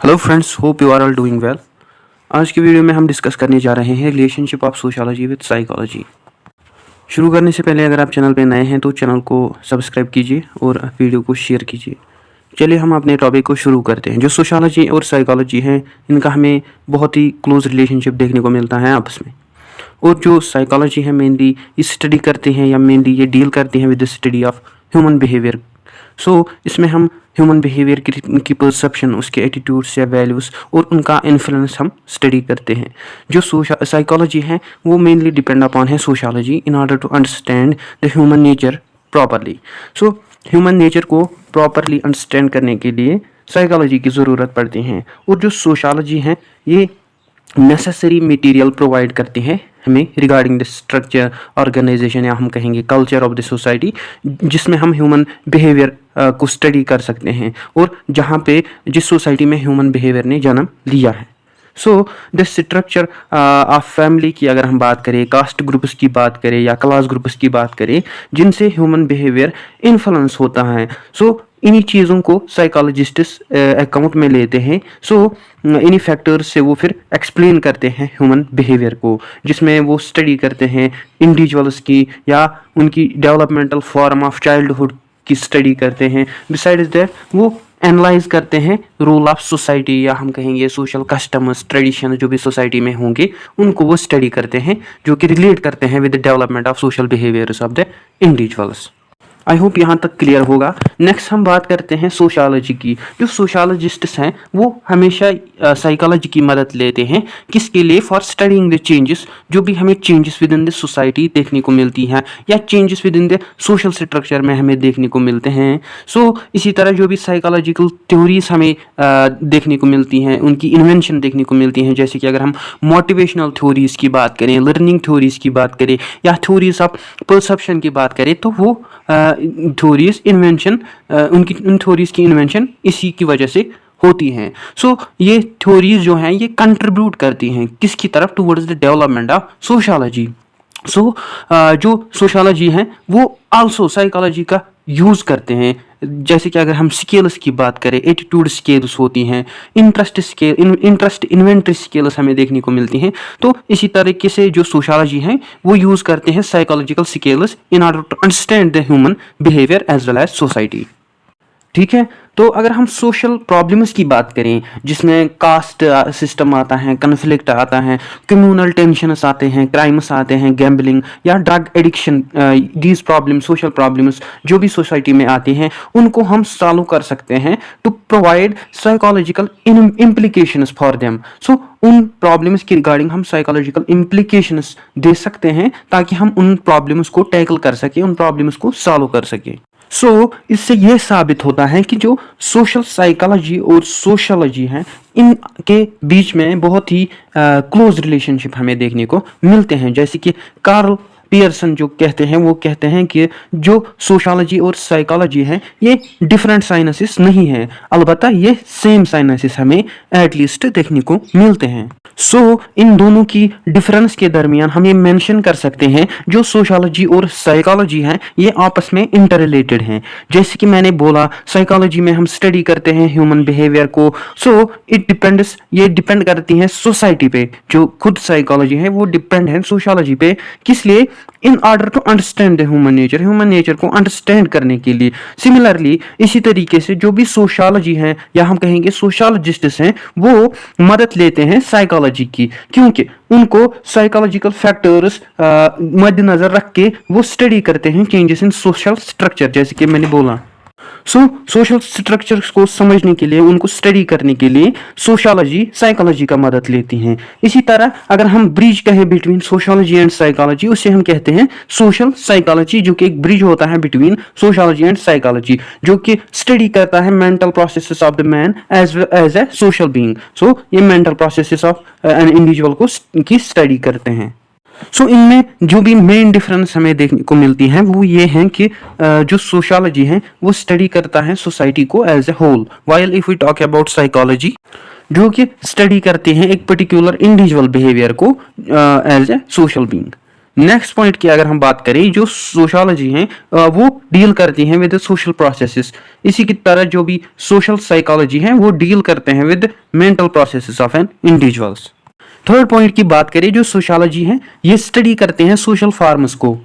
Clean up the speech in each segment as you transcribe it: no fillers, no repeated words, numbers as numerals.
Hello friends, hope you are all doing well. आज की video में हम डिस्कस करने जा रहे हैं relationship of sociology with psychology. शुरू करने से पहले अगर आप चैनल पे नए हैं तो चैनल को सब्सक्राइब कीजिए और वीडियो को शेयर कीजिए। चलिए हम अपने टॉपिक को शुरू करते हैं। जो सोशियोलॉजी और साइकोलॉजी है, इनका हमें बहुत ही क्लोज रिलेशनशिप देखने को मिलता है आपस में। और जो साइकोलॉजी है मेनली स्टडी करते हैं या मेनली ये डील करते हैं with the study of human behaviour. इसमें हम ह्यूमन बिहेवियर की परसेप्शन, उसके एटीट्यूड्स या वैल्यूज़ और उनका इन्फ्लुएंस हम स्टडी करते हैं। जो साइकोलॉजी है वो मेनली डिपेंड अपॉन है sociology in order to understand the human nature properly. Human nature को प्रॉपरली अंडरस्टैंड करने के लिए साइकोलॉजी की ज़रूरत पड़ती है। और जो सोशियोलॉजी है ये नेसेसरी मटेरियल प्रोवाइड करते हैं हमें रिगार्डिंग द स्ट्रक्चर, ऑर्गेनाइजेशन या हम कहेंगे कल्चर ऑफ द सोसाइटी, जिसमें हम ह्यूमन बिहेवियर को स्टडी कर सकते हैं और जहाँ पे जिस सोसाइटी में ह्यूमन बिहेवियर ने जन्म लिया है। द स्ट्रक्चर ऑफ फैमिली की अगर हम बात करें, कास्ट ग्रुप्स की बात करें या क्लास ग्रुप्स की बात करें जिनसे ह्यूमन बिहेवियर इन्फ्लुएंस होता है, इन्हीं चीज़ों को साइकोलॉजिस्ट्स अकाउंट में लेते हैं। इन्हीं फैक्टर्स से वो फिर एक्सप्लेन करते हैं ह्यूमन बिहेवियर को, जिसमें वो स्टडी करते हैं इंडिविजुअल्स की या उनकी डेवलपमेंटल फॉर्म ऑफ चाइल्डहुड की स्टडी करते हैं। बिसाइड्स दैट वो एनालाइज करते हैं रूल ऑफ सोसाइटी या हम कहेंगे सोशल कस्टम्स, ट्रेडिशन जो भी सोसाइटी में होंगे उनको वो स्टडी करते हैं, जो कि रिलेट करते हैं with the development of social behaviours of the individuals. I hope यहाँ तक क्लियर होगा। नेक्स्ट हम बात करते हैं सोशियोलॉजी की। जो सोशियोलॉजिस्ट्स हैं वो हमेशा साइकोलॉजी की मदद लेते हैं, किसके लिए? फॉर स्टडीइंग द चेंजेस, जो भी हमें changes with in the society देखने को मिलती हैं या changes with in the social structure में हमें देखने को मिलते हैं। इसी तरह जो भी साइकोलॉजिकल थ्योरीज हमें देखने को मिलती हैं, उनकी इन्वेंशन देखने को मिलती हैं, जैसे कि अगर हम मोटिवेशनल थ्योरीज की बात करें, लर्निंग थ्योरीज की बात करें या थ्योरीज ऑफ परसेप्शन की बात करें, तो वो थ्योरीज इन्वेंशन उन थ्योरीज की इन्वेंशन इसी की वजह से होती हैं। ये थ्योरीज जो हैं ये कंट्रीब्यूट करती हैं किसकी तरफ? Towards the development of sociology. जो सोशियोलॉजी है वो आल्सो साइकोलॉजी का यूज़ करते हैं। जैसे कि अगर हम स्केल्स की बात करें, एटीट्यूड स्केल्स होती हैं, इंटरेस्ट इन्वेंटरी स्केल्स हमें देखने को मिलती हैं। तो इसी तरीके से जो सोशियोलॉजी है वो यूज़ करते हैं psychological scales in order to understand the human behaviour as well as society. ठीक है, तो अगर हम सोशल प्रॉब्लम्स की बात करें जिसमें कास्ट सिस्टम आता है, कन्फ्लिक्ट आता है, कम्युनल टेंशन्स आते हैं, क्राइम्स आते हैं, गैम्बलिंग या drug addiction, these problems, social problems जो भी सोसाइटी में आती हैं उनको हम सॉल्व कर सकते हैं to provide psychological implications for them. उन प्रॉब्लम्स की रिगार्डिंग हम साइकोलॉजिकल इम्प्लीकेशंस दे सकते हैं ताकि हम उन प्रॉब्लम्स को टैकल कर सकें, उन प्रॉब्लम्स को सॉल्व कर सकें। इससे यह साबित होता है कि जो सोशल साइकोलॉजी और सोशियोलॉजी है इनके बीच में बहुत ही क्लोज रिलेशनशिप हमें देखने को मिलते हैं। जैसे कि कार्ल पियर्सन जो कहते हैं, वो कहते हैं कि जो सोशियोलॉजी और साइकोलॉजी है ये डिफरेंट साइंसेस नहीं है, अलबत्ता ये सेम साइंसेस हमें एटलीस्ट देखने को मिलते हैं। इन दोनों की डिफरेंस के दरमियान हम ये मेंशन कर सकते हैं जो सोशियोलॉजी और साइकोलॉजी है ये आपस में इंटर रिलेटेड हैं। जैसे कि मैंने बोला, साइकोलॉजी में हम स्टडी करते हैं ह्यूमन बिहेवियर को, ये डिपेंड करती है सोसाइटी पे। जो खुद साइकोलॉजी है वो डिपेंड है सोशियोलॉजी पे, किस लिए? In order to understand the human nature को अंडरस्टैंड करने के लिए। सिमिलरली इसी तरीके से जो भी सोशियोलॉजी है या हम कहेंगे सोशियोलॉजिस्ट्स हैं वो मदद लेते हैं साइकोलॉजी की, क्योंकि उनको साइकोलॉजिकल फैक्टर्स मद्देनजर रख के वो स्टडी करते हैं चेंजेस इन सोशल स्ट्रक्चर, जैसे कि मैंने बोला। सोशल स्ट्रक्चर्स को समझने के लिए, उनको स्टडी करने के लिए सोशियोलॉजी साइकोलॉजी का मदद लेती हैं। इसी तरह अगर हम ब्रिज कहें बिटवीन सोशियोलॉजी एंड साइकोलॉजी, उसे हम कहते हैं सोशल साइकोलॉजी, जो कि एक ब्रिज होता है बिटवीन सोशियोलॉजी एंड साइकोलॉजी, जो कि स्टडी करता है mental processes of the man as a social being. ये mental processes of an individual को की स्टडी करते हैं। इनमें जो भी मेन डिफरेंस हमें देखने को मिलती है वो ये है कि जो सोशियोलॉजी है वो स्टडी करता है सोसाइटी को as a whole, while if we talk about psychology जो कि स्टडी करते हैं एक पर्टिकुलर इंडिविजुअल बिहेवियर को as a social being. Next point की अगर हम बात करें, जो सोशोलॉजी है वो डील करती हैं विद सोशल प्रोसेसेस। इसी की तरह जो भी सोशल साइकोलॉजी है वो डील करते हैं with mental processes of an individuals. Third point की बात करें, जो सोशोलॉजी है ये स्टडी करते हैं सोशल फॉर्म्स को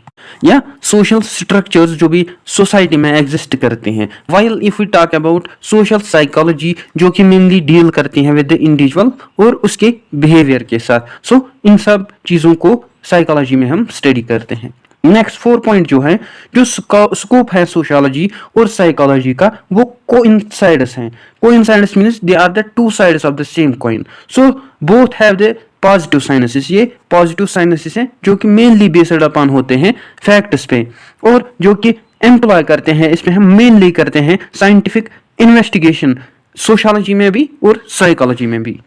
या सोशल स्ट्रक्चर्स जो भी सोसाइटी में एग्जिस्ट करते हैं। While if we talk about social psychology, जो कि मेनली डील करती हैं विद द इंडिविजुअल और उसके बिहेवियर के साथ। सो इन सब चीजों को साइकोलॉजी में हम स्टडी करते हैं। नेक्स्ट 4 पॉइंट जो है, जो स्कोप है सोशियोलॉजी और साइकोलॉजी का, वो कोइंसाइड्स हैं। Coincides means they are the two sides of the same coin. So both have the positive synthesis. ये पॉजिटिव साइनेसिस हैं जो कि मेनली बेस्ड अपॉन होते हैं फैक्ट्स पे, और जो कि एम्प्लॉय करते हैं, इसमें हम मेनली करते हैं साइंटिफिक इन्वेस्टिगेशन, सोशियोलॉजी में भी और साइकोलॉजी में भी।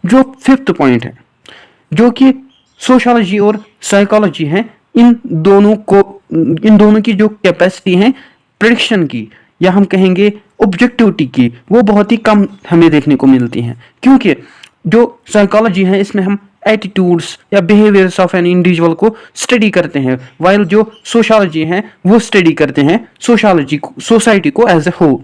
जो 5th पॉइंट है, जो कि सोशियोलॉजी और साइकोलॉजी है, इन दोनों की जो कैपेसिटी है प्रेडिक्शन की, या हम कहेंगे ऑब्जेक्टिविटी की, वो बहुत ही कम हमें देखने को मिलती है। क्योंकि जो साइकोलॉजी है इसमें हम एटीट्यूड्स या बिहेवियर्स ऑफ एन इंडिविजुअल को स्टडी करते हैं, वाइल जो सोशियोलॉजी है वो स्टडी करते हैं सोसाइटी को as a whole.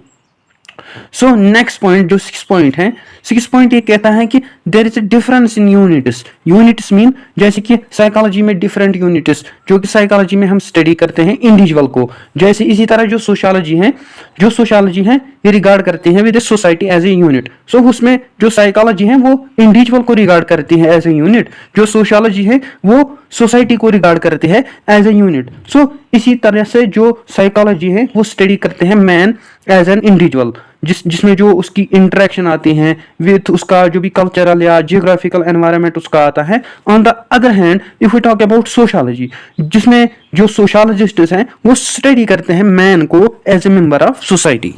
So next point जो 6 पॉइंट है, 6 पॉइंट ये कहता है कि there is a difference in units. Units mean जैसे कि साइकोलॉजी में डिफरेंट यूनिट्स, जो कि साइकोलॉजी में हम स्टडी करते हैं इंडिविजुअल को, जैसे इसी तरह जो सोशियोलॉजी है ये रिगार्ड करती है with society as a unit. So उसमें जो साइकोलॉजी है वो इंडिविजुअल को रिगार्ड करती है एज ए यूनिट, जो सोशियोलॉजी है वो सोसाइटी को रिगार्ड करती है एज ए यूनिट। सो इसी तरह से जो साइकोलॉजी है वो स्टडी करते हैं मैन एज एन इंडिविजुअल, जिसमें जो उसकी इंटरेक्शन आती है विथ उसका जो भी कल्चरल या जियोग्राफिकल एनवायरनमेंट उसका आता है। On the other hand if we talk about sociology, जिसमें जो सोशियोलॉजिस्ट्स हैं वो स्टडी करते हैं मैन को as a member of society.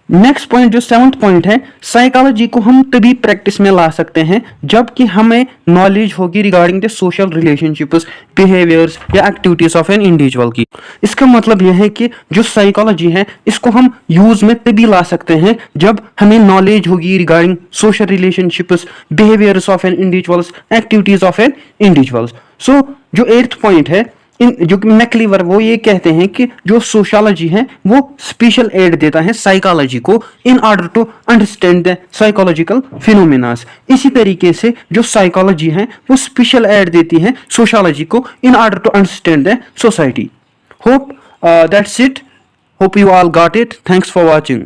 Next point जो 7th पॉइंट है, साइकोलॉजी को हम तभी प्रैक्टिस में ला सकते हैं जबकि हमें नॉलेज होगी regarding the social relationships, behaviours या एक्टिविटीज ऑफ एन इंडिविजुअल की। इसका मतलब यह है कि जो साइकोलॉजी है इसको हम यूज में तभी ला सकते हैं जब हमें नॉलेज होगी regarding social relationships, behaviours of an individuals, activities of an individuals. So जो 8th पॉइंट है, जो कि मैक्लीवर वो ये कहते हैं कि जो सोशियोलॉजी है वो स्पेशल एड देता है साइकोलॉजी को in order to understand the psychological phenomenas. इसी तरीके से जो साइकोलॉजी है वो स्पेशल एड देती है सोशियोलॉजी को in order to understand the society. Hope that's it, hope you all got it. Thanks for watching.